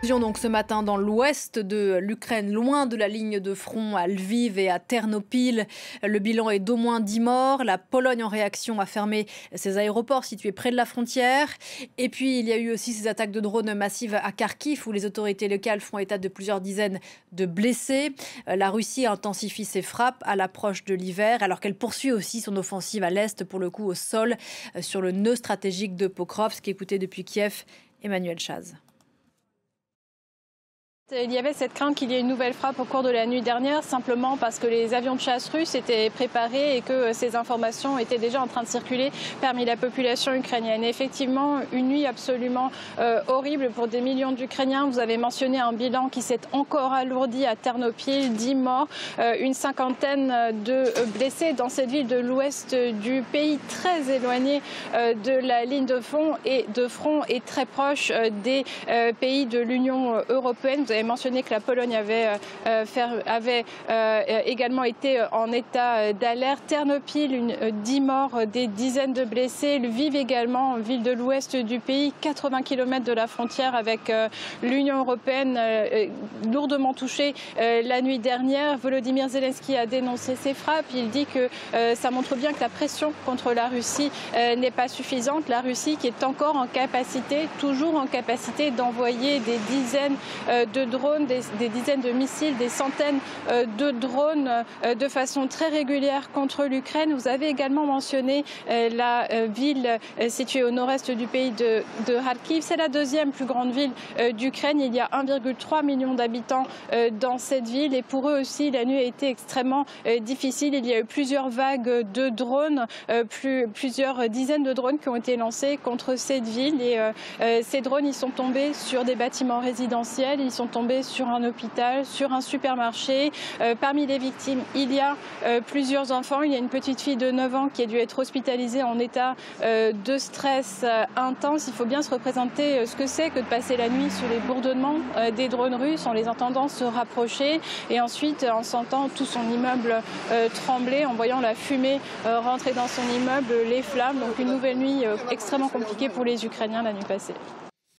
Donc ce matin dans l'ouest de l'Ukraine, loin de la ligne de front à Lviv et à Ternopil. Le bilan est d'au moins 10 morts. La Pologne en réaction a fermé ses aéroports situés près de la frontière. Et puis il y a eu aussi ces attaques de drones massives à Kharkiv où les autorités locales font état de plusieurs dizaines de blessés. La Russie intensifie ses frappes à l'approche de l'hiver alors qu'elle poursuit aussi son offensive à l'est, pour le coup au sol, sur le nœud stratégique de Pokrovsk. Écoutez depuis Kiev, Emmanuel Chaz. Il y avait cette crainte qu'il y ait une nouvelle frappe au cours de la nuit dernière, simplement parce que les avions de chasse russes étaient préparés et que ces informations étaient déjà en train de circuler parmi la population ukrainienne. Et effectivement, une nuit absolument horrible pour des millions d'Ukrainiens. Vous avez mentionné un bilan qui s'est encore alourdi à Ternopil, 10 morts, une cinquantaine de blessés dans cette ville de l'ouest du pays, très éloignée de la ligne de front et très proche des pays de l'Union européenne. Vous avez mentionné que la Pologne avait également été en état d'alerte. Ternopil, 10 morts, des dizaines de blessés. Lviv également, ville de l'ouest du pays, 80 km de la frontière avec l'Union européenne, lourdement touchée la nuit dernière. Volodymyr Zelensky a dénoncé ces frappes. Il dit que ça montre bien que la pression contre la Russie n'est pas suffisante. La Russie qui est encore en capacité, toujours en capacité d'envoyer des dizaines de drones, des dizaines de missiles, des centaines de drones de façon très régulière contre l'Ukraine. Vous avez également mentionné la ville située au nord-est du pays de Kharkiv. C'est la deuxième plus grande ville d'Ukraine. Il y a 1,3 million d'habitants dans cette ville et pour eux aussi la nuit a été extrêmement difficile. Il y a eu plusieurs vagues de drones, plusieurs dizaines de drones qui ont été lancés contre cette ville et ces drones ils sont tombés sur des bâtiments résidentiels, ils sont tombés sur un hôpital, sur un supermarché. Parmi les victimes, il y a plusieurs enfants. Il y a une petite fille de 9 ans qui a dû être hospitalisée en état de stress intense. Il faut bien se représenter ce que c'est que de passer la nuit sous les bourdonnements des drones russes en les entendant se rapprocher et ensuite en sentant tout son immeuble trembler, en voyant la fumée rentrer dans son immeuble, les flammes. Donc une nouvelle nuit extrêmement compliquée pour les Ukrainiens la nuit passée.